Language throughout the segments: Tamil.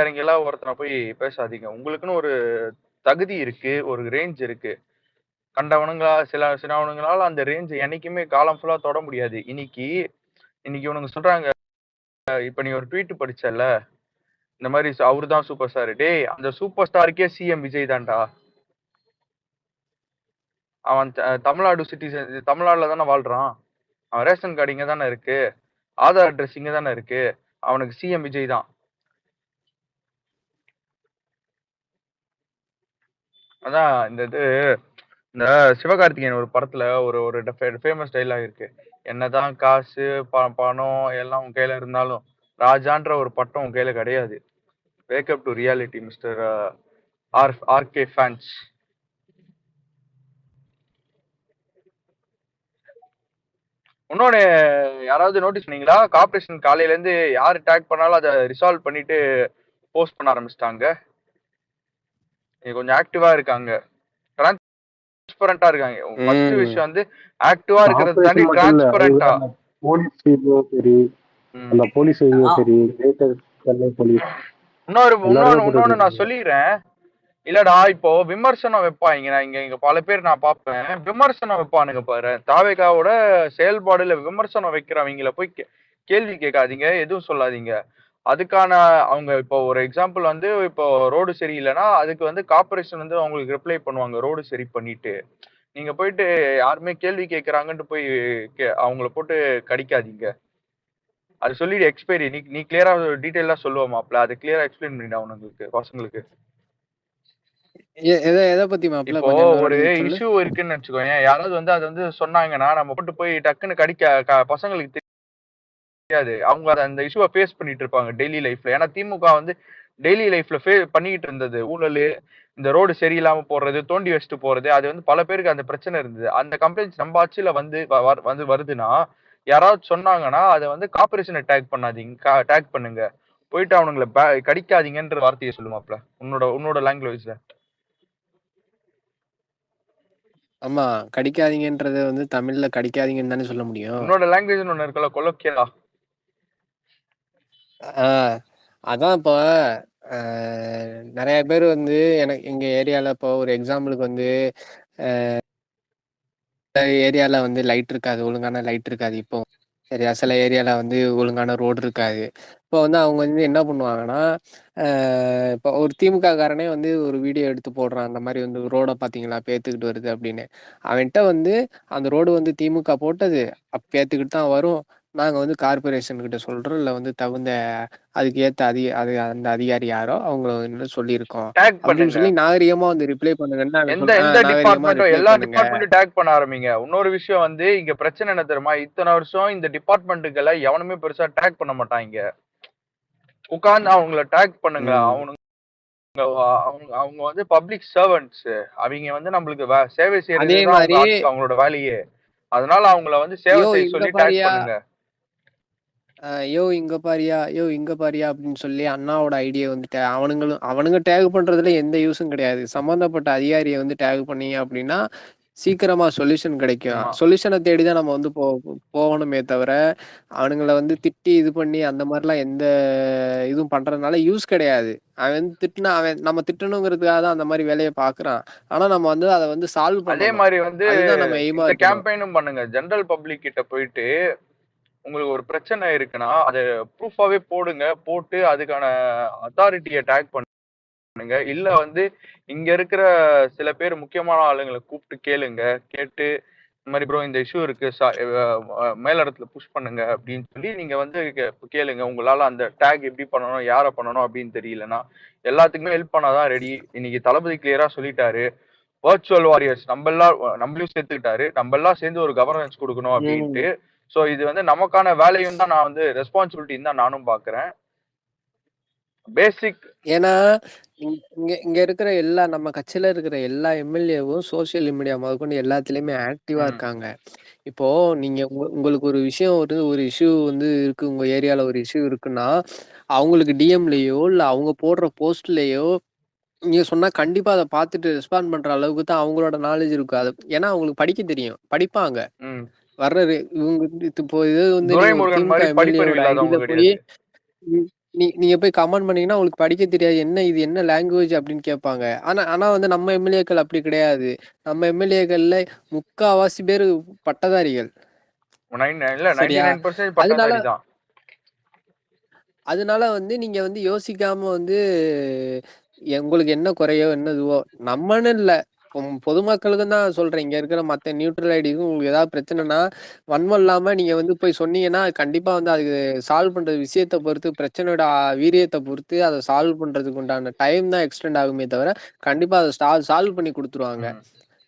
இறங்கிலாம் ஒருத்தனை போய் பேசாதீங்க. உங்களுக்குன்னு ஒரு தகுதி இருக்கு, ஒரு ரேஞ்ச் இருக்கு. கண்டவனுங்களா சிலவனுங்களால அந்த ரேஞ்ச் என்னைக்குமே காலம் ஃபுல்லா தொட முடியாது. இன்னைக்கு இன்னைக்கு இவனுங்க சொல்றாங்க, இப்ப நீ ஒரு ட்வீட் படிச்சல்ல, இந்த மாரி அவரு தான் சூப்பர் ஸ்டார். டேய் அந்த சூப்பர் ஸ்டாருக்கே சிஎம் விஜய் தான்டா. அவன் தமிழ்நாடு சிட்டிசன், தமிழ்நாடுல தானே வாழ்றான். அவன் ரேஷன் கார்டு இங்க தானே இருக்கு. ஆதார் அட்ரஸ் இங்க தானே இருக்கு. அவனுக்கு சிஎம் விஜய் தான். அதான் இந்த சிவகார்த்திகேயன் ஒரு படத்துல ஒரு ஃபேமஸ் டைலாக் இருக்கு. என்னதான் காசு பணம் எல்லாம் உன் கையில இருந்தாலும் ராஜான்ற ஒரு பட்டம் உன் கையில கிடையாது. Wake up to reality mister RK fans. இன்னொன்னு யாராவது நோட்டீஸ் பண்ணீங்களா? கார்பரேஷன் காலையில இருந்து யாரு டேக் பண்ணாலும் அதை ரிசால்வ் பண்ணிட்டு போஸ்ட் பண்ண ஆரம்பிச்சிட்டாங்க. கொஞ்சம் ஆக்டிவா இருக்காங்க, டிரான்ஸ்பரண்டா இருக்காங்க. ஃபர்ஸ்ட் விஷயம் வந்து ஆக்டிவா இருக்கிறது தாண்டி டிரான்ஸ்பரண்டா. போலீஸ் சரி, அந்த போலீஸ் சரி, போலீஸ். இன்னொன்னு நான் சொல்லிடுறேன். இல்லடா, இப்போ விமர்சனம் வைப்பாங்க. நான் இங்க பல பேர் நான் பார்ப்பேன், விமர்சனம் வைப்பானுங்க பாரு. தாவேகாவோட செயல்பாடுல விமர்சனம் வைக்கிறவங்கள போய் கேள்வி கேட்காதீங்க, எதுவும் சொல்லாதீங்க. அதுக்கான அவங்க இப்போ ஒரு எக்ஸாம்பிள் வந்து, இப்போ ரோடு சரியில்லைன்னா அதுக்கு வந்து கார்பரேஷன் வந்து அவங்களுக்கு ரிப்ளை பண்ணுவாங்க, ரோடு சரி பண்ணிட்டு. நீங்க போயிட்டு யாருமே கேள்வி கேட்கறாங்கன்ட்டு போய் அவங்கள போட்டு கடிக்காதீங்க. அது சொல்லிடு எக்ஸ்பைரி. நீ கிளியரா டீடைலா சொல்லுவ மாப்ள, அது கிளியரா எக்ஸ்பிளைன் பண்ணிடு அவனுங்களுக்கு, பசங்களுக்கு. எதை பத்தி மாப்ள? இப்போ ஒரு இஷ்யூ இருக்குன்னு வச்சுக்கோங்க, யாராவது வந்து அது வந்து சொன்னாங்கன்னா நம்ம போட்டு போய் டக்குன்னு கடிக்க பசங்களுக்கு தெரியாது. அவங்க அந்த இஷ்யூவை ஃபேஸ் பண்ணிட்டு இருப்பாங்க டெய்லி லைஃப்ல. ஏன்னா திமுக வந்து டெய்லி லைஃப்ல பண்ணிட்டு இருந்தது ஊழல், இந்த ரோடு சரியில்லாம போடுறது, தோண்டி வச்சுட்டு போறது. அது வந்து பல பேருக்கு அந்த பிரச்சனை இருந்தது. அந்த கம்ப்ளைண்ட்ஸ் நம்ம ஆட்சியில வந்து வருதுன்னா, யாராவது சொன்னாங்கன்னா அதை வந்து கார்பரேஷனை டேக் பண்ணாதீங்க, டேக் பண்ணுங்க. போயிட்டு அவனுங்களை கடிக்காதீங்கன்ற வார்த்தையை சொல்லுமாப்ல உன்னோட லாங்குவேஜ்ல. ஆமா, கடிக்காதீங்கன்றத வந்து தமிழ்ல கடிக்காதீங்கன்னு தானே சொல்ல முடியும். உன்னோட லாங்குவேஜ்னு ஒண்ணு இருக்குல்ல, கொலோக்கியலா. அதான் இப்போ நிறைய பேர் வந்து எனக்கு எங்க ஏரியால இப்போ ஒரு எக்ஸாம்பிளுக்கு வந்து ஏரியால வந்து லைட் இருக்காது, ஒழுங்கான லைட் இருக்காது. இப்போ சரியா, சில ஏரியால வந்து ஒழுங்கான ரோடு இருக்காது. இப்போ வந்து அவங்க வந்து என்ன பண்ணுவாங்கன்னா, இப்போ ஒரு திமுக காரனே வந்து ஒரு வீடியோ எடுத்து போடுறான், அந்த மாதிரி வந்து ரோட பாத்தீங்களா பேத்துக்கிட்டு வருது அப்படின்னு. அவன்கிட்ட வந்து அந்த ரோடு வந்து திமுக போட்டது பேத்துக்கிட்டு தான் வரும், நாங்க வந்து கார்பரேஷன் கிட்ட சொல்றோம், இல்ல வந்து தகுந்த அதுக்கு ஏத்த அந்த அதிகாரி யாரோ அவங்கள சொல்லியிருக்கோம் அப்படின்னு சொல்லி நாகரிகமா வந்து ரிப்ளை பண்ணுங்கன்னா, எந்த டிபார்ட்மெண்ட்டோ எல்லா டிபார்ட்மெண்ட்டும் டேக் பண்ண ஆரம்பிங்க. இன்னொரு விஷயம் வந்து இங்க பிரச்சனை என்ன தெரியுமா, இத்தனை வருஷம் இந்த டிபார்ட்மெண்ட்டுகளை எவனுமே பெருசா டேக் பண்ண மாட்டாங்க. உட்கார்ந்து அவங்கள டேக் பண்ணுங்க. அவங்க வந்து பப்ளிக் சர்வன்ட்ஸ். அவங்க வந்து நம்மளுக்கு சேவை செய்யறது அவங்களோட வேலையே. அதனால அவங்கள வந்து சேவை செய்ய சொல்லி டேக் பண்ணுங்க. யோ இங்க பாரியா அப்படின்னு சொல்லி அண்ணாவோட ஐடியா வந்துட்டு அவனுங்க டேக் பண்றதுல எந்த யூஸும் கிடையாது. சம்பந்தப்பட்ட அதிகாரியை வந்து டேக் பண்ணீங்க அப்படின்னா சீக்கிரமா சொல்யூஷன் கிடைக்கும். சொல்யூஷனை தேடிதான் நம்ம வந்து போகணுமே தவிர அவனுங்களை வந்து திட்டி இது பண்ணி அந்த மாதிரிலாம் எந்த இதுவும் பண்றதுனால யூஸ் கிடையாது. அவன் நம்ம திட்டணுங்கிறதுக்காக தான் அந்த மாதிரி வேலையை பாக்குறான். ஆனா நம்ம வந்து அதை வந்து சால்வ் பண்ணணும். அதே மாதிரி வந்து இந்த கேம்பெயினும் பண்ணுங்க. ஜெனரல் பப்ளிக் கிட்ட போயிட்டு உங்களுக்கு ஒரு பிரச்சனை இருக்குன்னா அதை ப்ரூஃபாவே போடுங்க. போட்டு அதுக்கான அத்தாரிட்டியை டேக் பண்ணுங்க. இல்ல வந்து இங்க இருக்கிற சில பேர் முக்கியமான ஆளுங்களை கூப்பிட்டு கேளுங்க. கேட்டு இந்த மாதிரி ப்ரோ இந்த இஷ்யூ இருக்கு, மேலிடத்துல புஷ் பண்ணுங்க அப்படின்னு சொல்லி நீங்க வந்து கேளுங்க. உங்களால அந்த டேக் எப்படி பண்ணணும், யாரை பண்ணணும் அப்படின்னு தெரியலன்னா எல்லாத்துக்குமே ஹெல்ப் பண்ணாதான் ரெடி. இன்னைக்கு தளபதி கிளியரா சொல்லிட்டாரு, வர்ச்சுவல் வாரியர்ஸ் நம்மளையும் சேர்த்துக்கிட்டாரு. நம்ம எல்லாம் சேர்ந்து ஒரு கவர்னன்ஸ் கொடுக்கணும் அப்படின்ட்டு. சோ இது வந்து நமக்கான வேலையும் தான், நான் வந்து ரெஸ்பான்சிபிலிட்டின்னு தான் நானும் பாக்குறேன். பேசிக். ஏன்னா இங்க இருக்கிற எல்லா நம்ம கட்சியில இருக்கிற எல்லா எம்எல்ஏவும் சோசியல் மீடியா முதற்கொண்டு எல்லாத்துலயுமே ஆக்டிவா இருக்காங்க. இப்போ நீங்க உங்களுக்கு ஒரு விஷயம் ஒரு இஷ்யூ வந்து இருக்கு, உங்க ஏரியால ஒரு இஷ்யூ இருக்குன்னா அவங்களுக்கு டிஎம்லயோ இல்ல அவங்க போடுற போஸ்ட்லயோ நீங்க சொன்னா கண்டிப்பா அதை பார்த்துட்டு ரெஸ்பாண்ட் பண்ற அளவுக்கு தான் அவங்களோட நாலேஜ் இருக்கும். அது ஏன்னா அவங்களுக்கு படிக்க தெரியும், படிப்பாங்க. வர்ற இவங்க இப்போ இது வந்து திமுக எம்எல்ஏவோட ஐடியில போய் நீங்க போய் கமெண்ட் பண்ணீங்கன்னா உங்களுக்கு படிக்க தெரியாது, என்ன இது என்ன லாங்குவேஜ் அப்படின்னு கேட்பாங்க. ஆனா ஆனா வந்து நம்ம எம்எல்ஏக்கள் அப்படி கிடையாது. நம்ம எம்எல்ஏக்கள்ல முக்காவாசி பேரு பட்டதாரிகள். இல்ல சரியா? 99% அதனால பட்டதாரி தான். அதனால வந்து நீங்க வந்து யோசிக்காம வந்து உங்களுக்கு என்ன குறையோ, என்ன இதுவோ நம்மன்னு இல்ல. பொதுமக்களுக்கும் தான் சொல்றேன். இங்க இருக்கிற மத்த நியூட்ரல் ஐடிக்கும் உங்களுக்கு ஏதாவது பிரச்சனைன்னா, வன்மம் இல்லாம நீங்க வந்து போய் சொன்னீங்கன்னா, கண்டிப்பா வந்து அதுக்கு சால்வ் பண்ற விஷயத்த பொறுத்து, பிரச்சனையோட வீரியத்த பொறுத்து அத சால்வ் பண்றதுக்கு உண்டான டைம் தான் எக்ஸ்டெண்ட் ஆகுமே தவிர, கண்டிப்பா அத சால்வ் பண்ணி குடுத்துருவாங்க. ம்.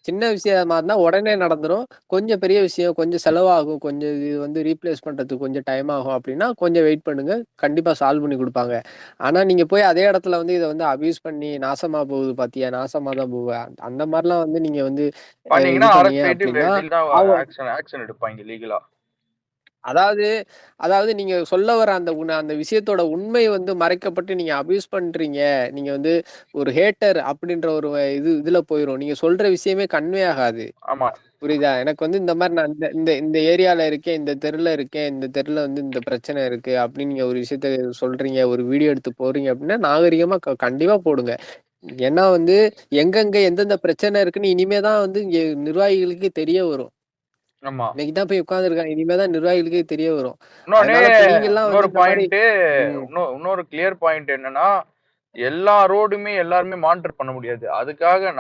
சின்ன விஷயமா இருந்தா உடனே நடந்துரும். கொஞ்சம் பெரிய விஷயம், கொஞ்சம் செலவாகும். கொஞ்சம் இது வந்து ரீப்ளேஸ் பண்றதுக்கு கொஞ்சம் டைம் ஆகும் அப்டின்னா, கொஞ்சம் வெயிட் பண்ணுங்க. கண்டிப்பா சால்வ் பண்ணி குடுப்பாங்க. ஆனா, நீங்க போய் அதே இடத்துல வந்து இத வந்து அபியூஸ் பண்ணி, நாசமா போகுது பாத்தியா? நாசமா தான் போவ. அந்த மாரிலாம் வந்து நீங்க வந்து இது பண்ணீங்கன்னா பண்ணீங்க அரெஸ்ட் பண்ணிட்டு அப்டின்னா, வெளில தான் அவ ஆக்ஷன் எடுப்பாங்க லீகலா. அதாவது அதாவது நீங்க சொல்ல வர அந்த விஷயத்தோட உண்மை வந்து மறைக்கப்பட்டு நீங்க அபியூஸ் பண்றீங்க. நீங்க வந்து ஒரு ஹேட்டர் அப்டின்ற ஒரு இதுல போயிரும். நீங்க சொல்ற விஷயமே கன்வே ஆகாது. ஆமா. புரியுதா? எனக்கு வந்து இந்த மாரி நான் இந்த இந்த இந்த ஏரியால இருக்கேன், இந்த தெருல இருக்கேன், இந்த தெருல வந்து இந்த பிரச்சனை இருக்கு அப்படின்னு நீங்க ஒரு விஷயத்த சொல்றீங்க, ஒரு வீடியோ எடுத்து போடுறீங்க அப்படின்னா, நாகரிகமா கண்டிப்பா போடுங்க. ஏன்னா வந்து எங்கெங்க எந்தெந்த பிரச்சனை இருக்குன்னு இனிமே தான் வந்து இங்க நிர்வாகிகளுக்கே தெரிய வரும். ஆமா. இன்னைக்கு தான் போய் உட்கார்ந்துருக்காங்க. இனிமே தான் நிர்வாகிகளுக்கே தெரிய வரும். இன்னொன்னு அதனால இப்ப நீங்கலாம் வந்து இன்னொரு இந்த மாரி பாயிண்ட் ம். இன்னொரு கிளியர் பாயிண்ட் என்னன்னா, எல்லா ரோடுமே எல்லாருமே மானிட்டர் பண்ண முடியாது. அதுக்காக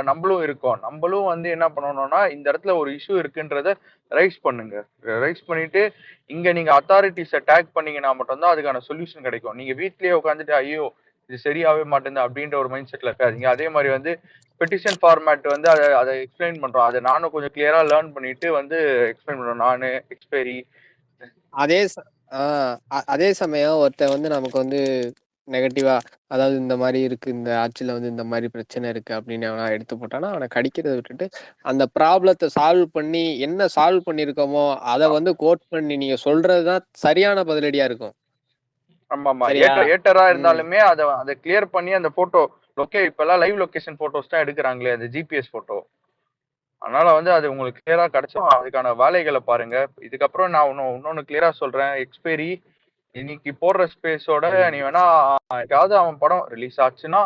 நம்மளும் இருக்கோம். நம்மளும் வந்து என்ன பண்ணணும்னா, இந்த இடத்துல ஒரு இஷ்யூ இருக்குன்றத ரைஸ் பண்ணுங்க. ரைஸ் பண்ணிட்டு, இங்க நீங்க அத்தாரிட்டீஸ டேக் பண்ணீங்கன்னா மட்டும் தான் அதுக்கான சொல்யூஷன் கிடைக்கும். நீங்க வீட்லயே உட்கார்ந்துட்டு, ஐயோ! இது சரியாவே மாட்டேங்குது அப்படின்ற ஒரு மைண்ட் செட்ல இருக்காதீங்க. அதே மாரி வந்து பெட்டிஷன் ஃபார்மேட் வந்து அத எக்ஸ்பிளைன் பண்றோம். அத நானும் கொஞ்சம் கிளியரா லேர்ன் பண்ணிட்டு வந்து எக்ஸ்பிளைன் பண்றேன். நானு, எக்ஸ்பைரி அதே ச ஆ அதே சமயம் ஒருத்தன் வந்து நமக்கு வந்து நெகட்டிவா, அதாவது இந்த மாரி இருக்கு, இந்த ஆட்சில வந்து இந்த மாரி பிரச்சனை இருக்கு அப்படின்னு எவனா எடுத்து போட்டான்னா, அவன கடிக்கிறத விட்டுட்டு, அந்த ப்ராப்ளத்த சால்வ் பண்ணி, என்ன சால்வ் பண்ணியிருக்கோமோ, அத வந்து கோட் பண்ணி நீங்க சொல்றது தான் சரியான பதிலடியா இருக்கும். ஆமாமா. சரியா? ஏட்டரா ம். இருந்தாலுமே அத கிளியர் பண்ணி அந்த ஃபோட்டோ இப்பல்லாம் லைவ் லொகேஷன் ஃபோட்டோஸ் தான் எடுக்குறாங்களே! அந்த ஜிபிஎஸ் ஃபோட்டோ. அதனால வந்து அது உங்களுக்கு கிளியரா கிடைச்சுரும். அதுக்கான வேலைகள பாருங்க. இதுக்கப்புறம் நான் இன்னொன்னு கிளியரா சொல்றேன். எக்ஸ்பைரி இன்னைக்கு போடுற ஸ்பேஸோட நீ ம். வேணா ஏதாவது அவன் படம் ரிலீஸ் ஆச்சுன்னா,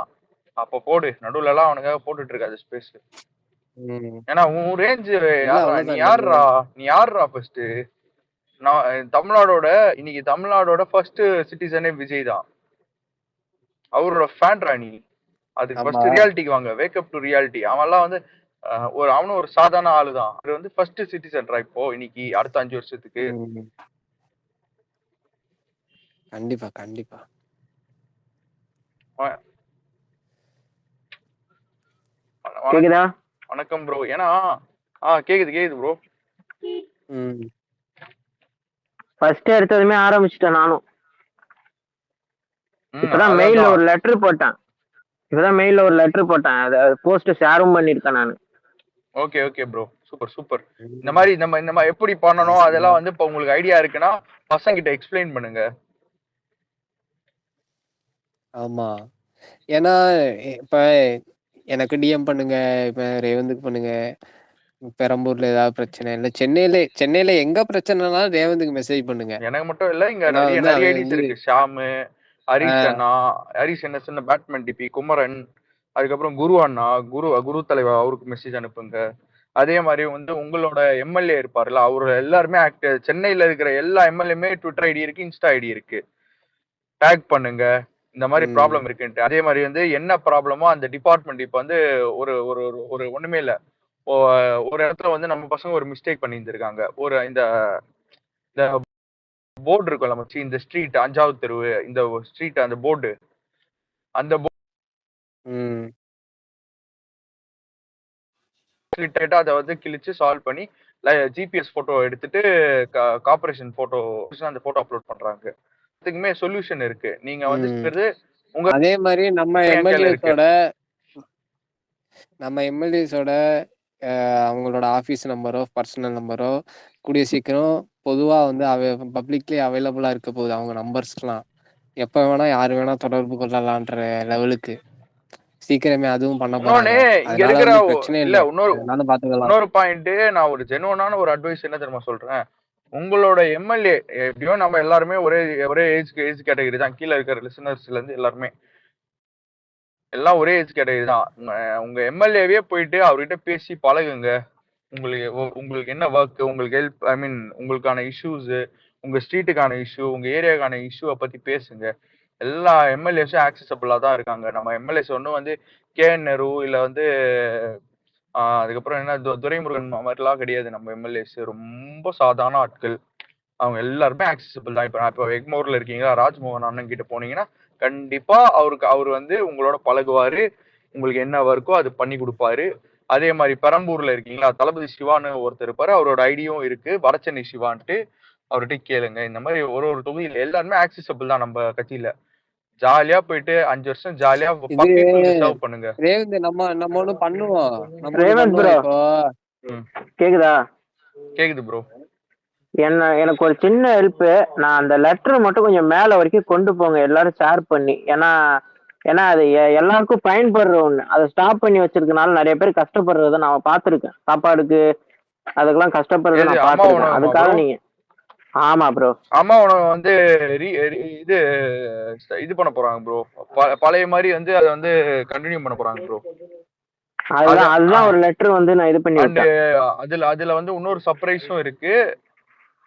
அப்ப போடு. நடுவுலலாம் அவனுக்காக போட்டுட்டு இருக்காத ஸ்பேஸ். ம். ஏன்னா உன் ரேஞ்ச் இல்ல யார்றா? அவ்வளோதான். நீங்க நீ யார்றா ஃபர்ஸ்ட்டு? நான் இன்னைக்கு தமிழ்நாடோட ஃபர்ஸ்ட் சிட்டிசனே விஜய் தான். அவரோட ஃபேன்ரா நீ. அதுக்கு ஆமா. ஃபர்ஸ்ட் ரியாலிட்டிக்கு வாங்க. Wake up to reality. அவன்லாம் வந்து அவனும் ஒரு சாதாரண ஆளு தான். அவரு வந்து ஃபர்ஸ்ட் சிட்டிசன்ரா இப்போ இன்னைக்கு அடுத்த 5 வருஷத்துக்கு. ம். கண்டிப்பா, கண்டிப்பா. வ வணக் கேக்குதா? வணக்கம் ப்ரோ. ஏன்னா கேக்குது ப்ரோ. ம். ஃபர்ஸ்ட் எடுத்ததுமே ஆரம்பிச்சுட்டேன் நானும். இப்பதான் அதான் மெயில்ல தான். ஒரு லெட்டர் போட்டேன். அத போஸ்ட் ஷேரும் பண்ணிருக்கேன் நானு. Okay bro. சூப்பர். இந்த ம். மாரி இந்த மாரி எப்படி பண்ணணும் நைஸ் ப்ரோ. அதெல்லாம் வந்து இப்ப உங்களுக்கு ஐடியா இருக்குன்னா, பசங்கிட்ட எக்ஸ்பிளைன் பண்ணுங்க. ஆமா. ஏன்னா, இப்ப எனக்கு டிஎம் பண்ணுங்க. இப்ப ரேவந்துக்கு பண்ணுங்க. பெரம்பூர்ல ஏதாவது பிரச்சனை, இல்ல சென்னையில எங்க பிரச்சனைனாலும் ரேவந்துக்கு மெசேஜ் பண்ணுங்க. எனக்கு மட்டும் இல்ல. இங்க ஏன்னா வந்து நெறைய அவன் ஐடிஸ் வந்து இருக்கு. ஷாமு, ஹரிஷ் ஆ அண்ணா, ஹரிஷ் என்எஸ்ன்னு பேட்மேன் டிபி, குமரன், அதுக்கப்புறம் குரு அண்ணா, குரு தலைவா அவருக்கு மெசேஜ் அனுப்புங்க. அதே மாரி வந்து உங்களோட எம்எல்ஏ இருப்பார்ல, அவரு எல்லாருமே சென்னையில இருக்கிற எல்லா எம்எல்ஏமே ட்விட்டர் ஐடி இருக்கு, இன்ஸ்டா ஐடி இருக்கு. டேக் பண்ணுங்க. இந்த மாரி ப்ராப்ளம் ம். இருக்குன்ட்டு. அதே மாரி வந்து என்ன ப்ராப்ளமோ அந்த டிபார்ட்மெண்ட் இப்ப வந்து ஒரு ஒரு ஒரு ஒரு ஒண்ணுமே இல்ல. ஒ ஒரு இடத்துல வந்து நம்ம பசங்க ஒரு மிஸ்டேக் பண்ணியிருந்திருக்காங்க. இந்த இந்த போர்டு இருக்கும்ல மச்சி, இந்த ஸ்ட்ரீட் 5வது தெருவு, இந்த ஸ்ட்ரீட் அந்த போர்டு. அந்த ம். போர்டு அத வந்து கிழிச்சு சால்வ் பண்ணி ஜிபிஎஸ் போட்டோ எடுத்துட்டு கார்ப்பரேஷன் போட்டோ அந்த போட்டோ அப்லோட் பண்றாங்க. இதுக்குமே சொல்யூஷன் இருக்கு. நீங்க வந்து ம். செய்றது உங்க அதே மாரி என் கையில இருக்கு. நம்ம எம்எல்ஏஸோட அவங்களோட ஆஃபீஸ் நம்பரோ, பர்சனல் நம்பரோ கூடிய சீக்கிரம் பொதுவா வந்து பப்ளிக்லி அவைலபிளா இருக்க போகுது அவங்க நம்பர்ஸ்லாம். எப்ப வேணா யாரு வேணா தொடர்பு கொள்ளலான்ற லெவலுக்கு. சீக்கிரமே அதுவும் பண்ண இன்னொன்னு போறாங்க. இங்க அதனால இருக்கிற வந்து பிரச்சனையே இல்ல இல்ல. எதுனாலும் பாத்துக்கலாம். இன்னொரு பாயிண்ட் நான் ஒரு ஜெனுவனான ஒரு அட்வைஸ் என்ன தெரியுமா சொல்றேன்? உங்களோட எம்எல்ஏ எப்படியோ நம்ம எல்லாருமே ஒரே ஒரே ஏஜ் கேட்டகரி தான். கீழே இருக்கிற லிசனர்ஸ்ல இருந்து எல்லாருமே எல்லாம் ஒரே ஏஜ் கேட்டகரி தான். உங்க எம்எல்ஏவே போயிட்டு அவர்கிட்ட பேசி பழகுங்க. உங்களுக்கு என்ன ஒர்க், உங்களுக்கு ஹெல்ப், ஐ மீன் உங்களுக்கான இஷ்யூஸ், உங்க ஸ்ட்ரீட்டுக்கான இஷ்யூ, உங்க ஏரியாக்கான இஷ்யூவை பத்தி பேசுங்க. எல்லா எம்எல்ஏஸும் ஆக்சசபிளா தான் இருக்காங்க. நம்ம எம்எல்ஏஸ் ஒன்றும் வந்து கேஎன் நேரு இல்ல வந்து அதுக்கப்புறம் என்ன துரைமுருகன் மாதிரிலாம் கிடையாது. நம்ம எம்எல்ஏஸ் ரொம்ப சாதாரண ஆட்கள். அவங்க எல்லாருமே ஆக்சசபிள் தான். இப்போ எக்மோர்ல இருக்கீங்களா, ராஜ்மோகன் அண்ணன் கிட்ட போனீங்கன்னா கண்டிப்பா அவர் வந்து உங்களோட பழகுவாரு. உங்களுக்கு என்ன ஒர்க்கோ அது பண்ணி கொடுப்பாரு. அதே மாதிரி பெரம்பூர்ல இருக்கீங்களா, தளபதி சிவான்னு ஒருத்தர் இருப்பாரு. அவரோட ஐடியும் இருக்கு, வடச்சென்னை சிவான்ட்டு. அவர்கிட்ட கேளுங்க. இந்த மாதிரி ஒரு ஒரு தொகுதியில எல்லாருமே ஆக்சசபிள் தான் நம்ம கட்சியில. ஜாலியா போயிட்டு 5 வருஷம் ஜாலியா சர்வ் பண்ணுங்க. ரேவந்த் நம்ம ஒண்ணு பண்ணுவோம். ரேவந்த் ப்ரோ இப்போ கேக்குதா? கேக்குது ப்ரோ. எனக்கு ஒரு சின்ன ஹெல்ப். நான் அந்த லெட்டர் மட்டும் கொஞ்சம் மேல வரைக்கும் கொண்டு போங்க, எல்லாரும் ஷேர் பண்ணி. ஏன்னா அது எல்லாருக்கும் பயன்படுற ஒண்ணு. அதை ஸ்டாப் பண்ணி வச்சிருக்கனால நிறைய பேர் கஷ்டப்படுறத நான் பார்த்துருக்கேன். சாப்பாடுக்கு அதுக்கெல்லாம் கஷ்டப்படுறத நான் பார்த்துருக்கேன். அதுக்காக நீங்க ஆமா ப்ரோ. அம்மா உனக்கு வந்து இது இது பண்ண போறாங்க ப்ரோ. பழைய மாதிரி வந்து அதை வந்து கண்டினியூ பண்ண போறாங்க ப்ரோ. அதுதான் ஒரு லெட்டர் வந்து நான் இது பண்ணி அதுல வந்து இன்னொரு சர்ப்ரைஸும் இருக்கு.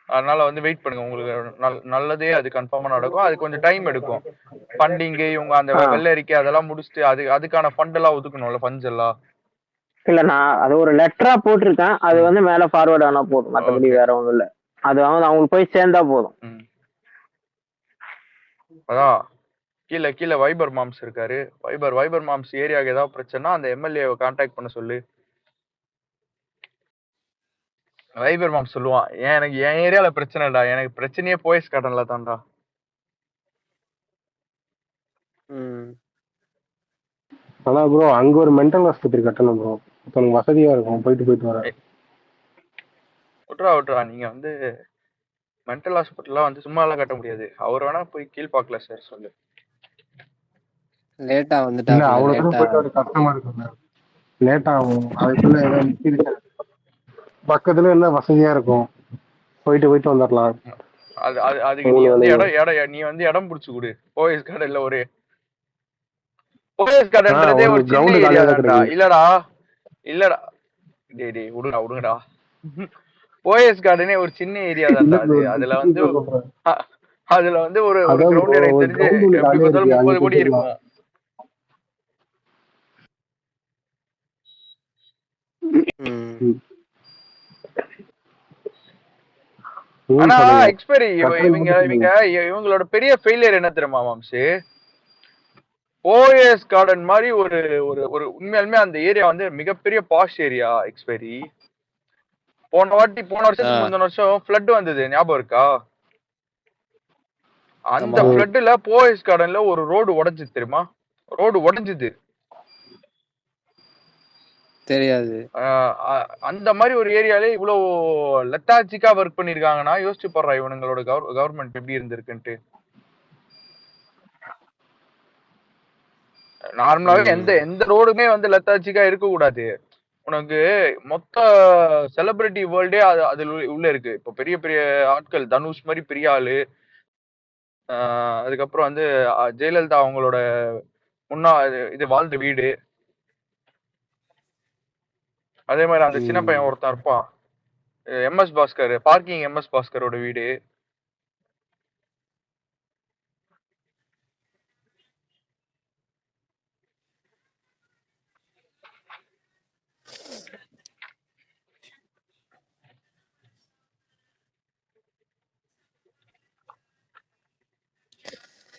அதனால வந்து வெயிட் பண்ணுங்க. உங்களுக்கு நல்லதே அது கன்ஃபார்மா நடக்கும். அது கொஞ்சம் டைம் எடுக்கும். ஃபண்டிங் இவங்க அந்த வெள்ளரிக்கை அதெல்லாம் முடிச்சுட்டு அதுக்கான ஃபண்ட் எல்லாம் ஒதுக்கணும்ல, ஃபண்ட்ஸ் எல்லாம். இல்ல நான் அது ஒரு லெட்டரா போட்டிருக்கேன். அது வந்து மேல ஃபார்வர்ட் ஆனா போதும், மற்றபடி வேற ஒன்றும் இல்ல. அது அவங்களுக்கு போய் சேர்ந்தா போதும். அதான் கீழே வைபர் மாம்ஸ் இருக்காரு. வைபர் மாம்ஸ் ஏரியாவுக்கு ஏதாவது பிரச்சனை அந்த எம்எல்ஏவை கான்டாக்ட் பண்ண சொல்லு. வைபர் மாம்ஸ் சொல்லுவான், எனக்கு என் ஏரியால பிரச்சனைடா, எனக்கு பிரச்சனையே போயஸ் கார்டன்ல தான்டா. ஆனா ப்ரோ அங்க ஒரு மென்டல் ஹாஸ்பிட்டல் கட்டணும் ப்ரோ. உங்களுக்கு வசதியா இருக்கும், போயிட்டு வர. விட்றா நீங்க வந்து மென்டல் ஹாஸ்பிட்டல்லாம் வந்து சும்மா எல்லாம் கட்ட முடியாது. அவர் வேணா போய் கீழ்பாக்கல சார் சொல்லு. லேட்டா வந்துட்டா இல்ல அவ்வளவு தூரம் போயிட்டு வர கஷ்டமா இருக்குங்க. லேட் ஆகும். அதுக்குள்ள ஏதாவது பக்கத்துல என்ன வசதியா இருக்கும், போயிட்டு வந்துடலாம். அதுக்கு நீ வந்து இடம் நீ வந்து இடம் புடிச்சு கொடு. போயஸ் கார்டன்ல ஒரு போயஸ் கார்டன்றதே ஒரு சின்ன ஏரியா தான்டா. இல்லடா டேய் விடுங்கடா. போயஸ் கார்டனே ஒரு சின்ன ஏரியா தான்டா. அதுல வந்து ஒரு கிரவுண்ட் எனக்கு தெரிஞ்சு எப்படி பார்த்தாலும் 30 கோடி இருக்கும். ஆனா எக்ஸ்பைரி இவங்களோட பெரிய ஃபெயிலியர் என்ன தெரியுமா மாம்சு? போயஸ் கார்டன் மாதிரி ஒரு ஒரு உண்மையாலுமே அந்த ஏரியா வந்து மிகப்பெரிய பாஷ் ஏரியா. எக்ஸ்பைரி போன வருஷத்துக்கு முந்தின வருஷம் ஃப்ளட் வந்தது, ஞாபகம் இருக்கா? அந்த ஃப்ளட்ல போயஸ் கார்டன்ல ஒரு ரோடு உடைஞ்சது தெரியுமா? ரோடு உடைஞ்சது தெரியாது. அந்த மாதிரி ஒரு ஏரியாலே இவ்வளவு லெத்தாஜிக்கா ஒர்க் பண்ணிருக்காங்கன்னா யோசிச்சு பாடுறா இவனுங்களோட கவர்மெண்ட் எப்படி இருந்திருக்குன்ட்டு. நார்மலாவே எந்த ரோடுமே வந்து லெத்தாஜிக்கா இருக்க கூடாது. உனக்கு மொத்த செலிபிரிட்டி வேர்ல்டே அதுல உள்ள இருக்கு. இப்போ பெரிய பெரிய ஆட்கள், தனுஷ் மாதிரி பெரிய ஆளு, அதுக்கப்புறம் வந்து ஜெயலலிதா அவங்களோட இது வாழ்ந்த வீடு, அதே மாதிரி அந்த சின்ன பையன் ஒருத்தன் இருப்பான் எம்எஸ் பாஸ்கர், பார்க்கிங் எம்எஸ் பாஸ்கரோட வீடு.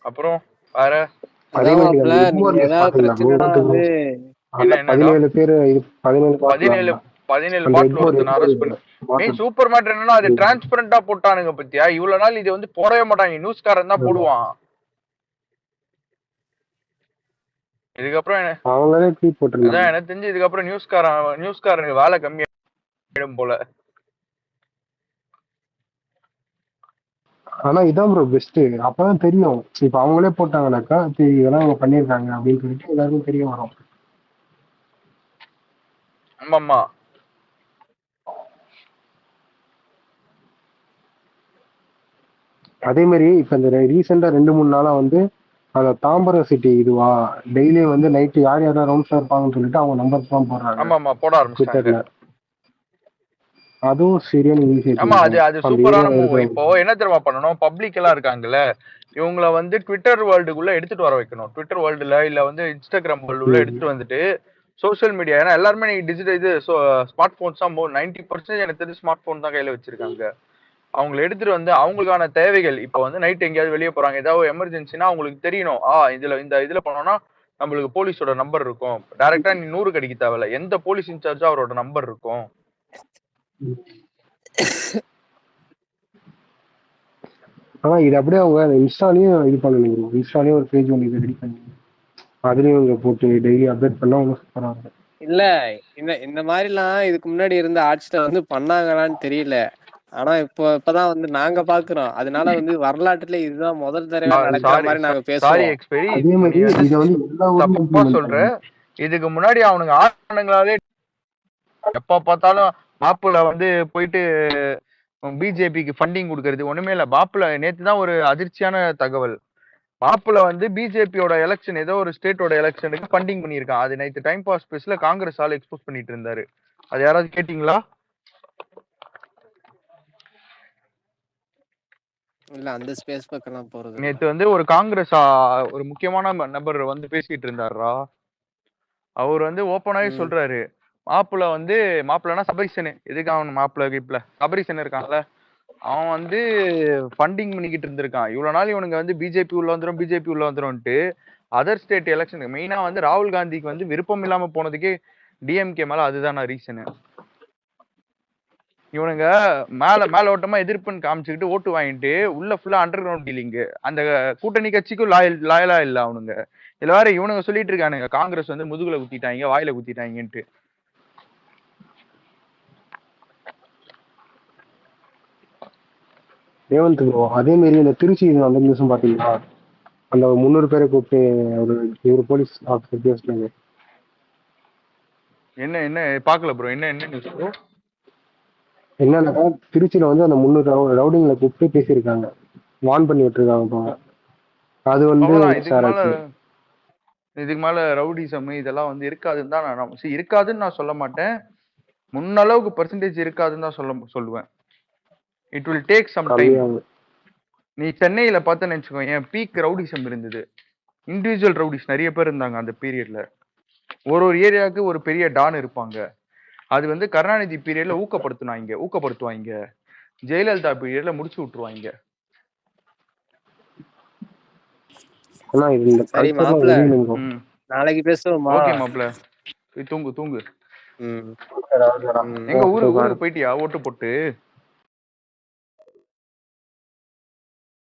அப்புறம் வேற 17 பேர் 17 பாட்டில் ஒருத்தன் அரெஸ்ட் பண்ணி. மெயின் சூப்பர் மேட்டர் என்னன்னா அது டிரான்ஸ்பரண்டா போட்டானுங்க பத்தியா. இவ்வளவு நாள் இது வந்து போடவே மாட்டாங்க, நியூஸ்காரன் தான் போடுவான். இதுக்கப்புறம் எனக்கு தெரிஞ்சு இதுக்கப்புறம் நியூஸ்காரனுக்கு வேலை கம்மியாயிடும் போல. ஆனா இதான் ப்ரோ பெஸ்ட். அப்பதான் தெரியும். இப்ப அவங்களே போட்டாங்கன்னாக்கா இதெல்லாம் அவங்க பண்ணிருக்காங்க அப்படின்னு சொல்லிட்டு எல்லாருக்கும் தெரிய வரும். ஆமாமா அதே மாதிரி இப்ப இந்த ரீசெண்டா 2-3 நாளா வந்து அந்த தாம்பரம் சிட்டி இதுவா டெய்லியும் வந்து நைட்டு யார் யாரெல்லாம் ரவுண்ட்ஸ்ல இருப்பாங்கன்னு சொல்லிட்டு அவங்க நம்பர் தான் போடுறாங்க ஆமா ஆமா போட ஆரம்பிச்சிட்டாங்க. ட்விட்டர்ல. அதுவும் சரியான ஆமா இனிஷியேட்டிவ் அது தான் அது அந்த சூப்பரான ஏரியாவில் மூவ். இப்போ இருக்கிறவங்க. என்ன தெரியுமா பண்ணணும், பப்ளிக் எல்லாம் இருக்காங்கல்ல இவங்கள வந்து ட்விட்டர் வேர்ல்டுக்குள்ள எடுத்துட்டு வர வைக்கணும். ட்விட்டர் வேர்ல்டுல இல்ல வந்து இன்ஸ்டாகிராம் வேர்ல்டுல எடுத்துட்டு வந்துட்டு சோஷியல் மீடியா, ஏன்னா எல்லாருமே நீங்க டிஜிட்டல் இது ஸ்மார்ட் போன்ஸ் தான் 90% எனக்கு தெரிஞ்சு ஸ்மார்ட் போன் தான் கையில வச்சிருக்காங்க. அவங்களை எடுத்துட்டு வந்து அவங்களுக்கான தேவைகள், இப்போ வந்து நைட் எங்கேயாவது வெளியே போறாங்க, ஏதாவது எமர்ஜென்சினா அவங்களுக்கு தெரியணும், இந்த இதுல போனோம்னா நம்மளுக்கு போலீஸோட நம்பர் இருக்கும். டைரக்டா நீ 100 அடிக்க தேவையில்ல, எந்த போலீஸ் இன்சார்ஜோ அவரோட நம்பர் இருக்கும். ஆனா இது அப்படியே அவங்க இன்ஸ்டாலையும் இது பண்ணணும். இன்ஸ்டாலையும் ஒரு பேஜ் ஒன்று ரெடி பண்ணி அதுலயும் இவங்க போட்டு டெய்லி அப்டேட் பண்ணா அவங்க சூப்பரா இருக்கும். இல்ல இந்த மாதிரிலாம் இதுக்கு முன்னாடி இருந்த ஆட்சியில வந்து பண்ணாங்களான்னு தெரியல. ஆனா இப்பதான் வந்து நாங்க பாக்குறோம். அதனால வந்து வரலாற்றுல இதுதான் முதல் தடவை நடக்கிற மாதிரி நாங்க சாரி பேசுவோம். எக்ஸ்பெரி, அதே மாதிரி நீ வந்து இதை வந்து எல்லா ஊர்லயும் தப்பா implement சொல்ற. பண்ணணும். இதுக்கு முன்னாடி அவனுங்க ஆளுங்களாவே எப்ப பார்த்தாலும் மாப்புல வந்து போயிட்டு பிஜேபிக்கு ஃபண்டிங் கொடுக்கறது ஒண்ணுமே இல்ல. மாப்புல நேத்து தான் ஒரு அதிர்ச்சியான தகவல். மாப்புல வந்து பிஜேபியோட எலெக்ஷன், ஏதோ ஒரு ஸ்டேட்டோட எலெக்ஷனுக்கு ஃபண்டிங் பண்ணியிருக்கான். அது நைட்டு டைம் பாஸ் ஸ்பேஸ்ல காங்கிரஸ் ஆள் எக்ஸ்போஸ் பண்ணிட்டு இருந்தாரு. அது யாராவது கேட்டீங்களா? இல்ல அந்த ஸ்பேஸ் பக்கம் போறது இல்ல. நேத்து வந்து ஒரு காங்கிரஸ் ஒரு முக்கியமான நபர் வந்து பேசிட்டு இருந்தாருடா. அவர் வந்து ஓப்பனாவே சொல்றாரு, மாப்பிள்ள வந்து மாப்பிள்ளனா சபரிசன், எதுக்கு அவன் மாப்பிள்ள கீப்பில் சபரிசன் இருக்கான்ல, அவன் வந்து ஃபண்டிங் பண்ணிக்கிட்டு இருந்திருக்கான் இவ்வளவு நாள். இவனுங்க வந்து பிஜேபி உள்ள வந்துரும்ட்டு அதர் ஸ்டேட் எலெக்ஷனுக்கு மெயினா வந்து ராகுல் காந்திக்கு வந்து விருப்பம் இல்லாம போனதுக்கே டிஎம்கே மேல அதுதானா ரீசனு. இவனுங்க மேலோட்டமா எதிர்ப்புன்னு காமிச்சுக்கிட்டு ஓட்டு வாங்கிட்டு உள்ள ஃபுல்லா அண்டர் கிரவுண்ட் டீலிங். அந்த கூட்டணி கட்சிக்கும் லாயலா இல்ல அவனுங்க. இதுல வேற இவனுங்க சொல்லிட்டு இருக்கானுங்க காங்கிரஸ் வந்து முதுகுல குத்திட்டாங்க, வாயில குத்திட்டாங்கன்ட்டு. ரேவந்த் ப்ரோ, அதே மாதிரி இந்த திருச்சி அந்த நியூஸும் பாத்தீங்களா? அந்த 300 பேரை கூப்பிட்டு ஒரு போலீஸ் ஆஃபீஸர் பேசினாங்க. என்ன என்ன பாக்கல ப்ரோ, என்ன என்ன நியூஸ் ப்ரோ? என்னன்னாக்கா திருச்சியில வந்து அந்த 300 ரவுடிங்களை கூப்பிட்டு பேசியிருக்காங்க, வார்ன் பண்ணி விட்டுருக்காங்க. அது வந்து இதுக்கு மேல ரவுடிசம் இதெல்லாம் வந்து இருக்காதுன்னு தான் நான் இருக்காதுன்னு நான் சொல்ல மாட்டேன். முன்னளவுக்கு பெர்சன்டேஜ் இருக்காதுன்னு தான் சொல்லுவேன். It will take some time. நீ சென்னையில பார்த்தேன்னு வச்சுக்கோ, என் பீக் ரவுடிசம் இருந்தது. இண்டிவிஜுவல் ரவுடிஸ் நிறைய பேர் இருந்தாங்க அந்த பீரியட்ல. ஒரு ஏரியாவுக்கு ஒரு பெரிய டான் இருப்பாங்க. அது வந்து கருணாநிதி பீரியட்ல ஊக்கப்படுத்துவாங்க. ஜெயலலிதா பீரியட்ல முடிச்சு விட்டுருவாங்க. சரி மாப்பிள்ள, நாளைக்கு பேசுவோமா? ஓகே மாப்பிள்ள, தூங்கு. ம். எங்க ஊருக்கு போயிட்டியா ஓட்டு போட்டு?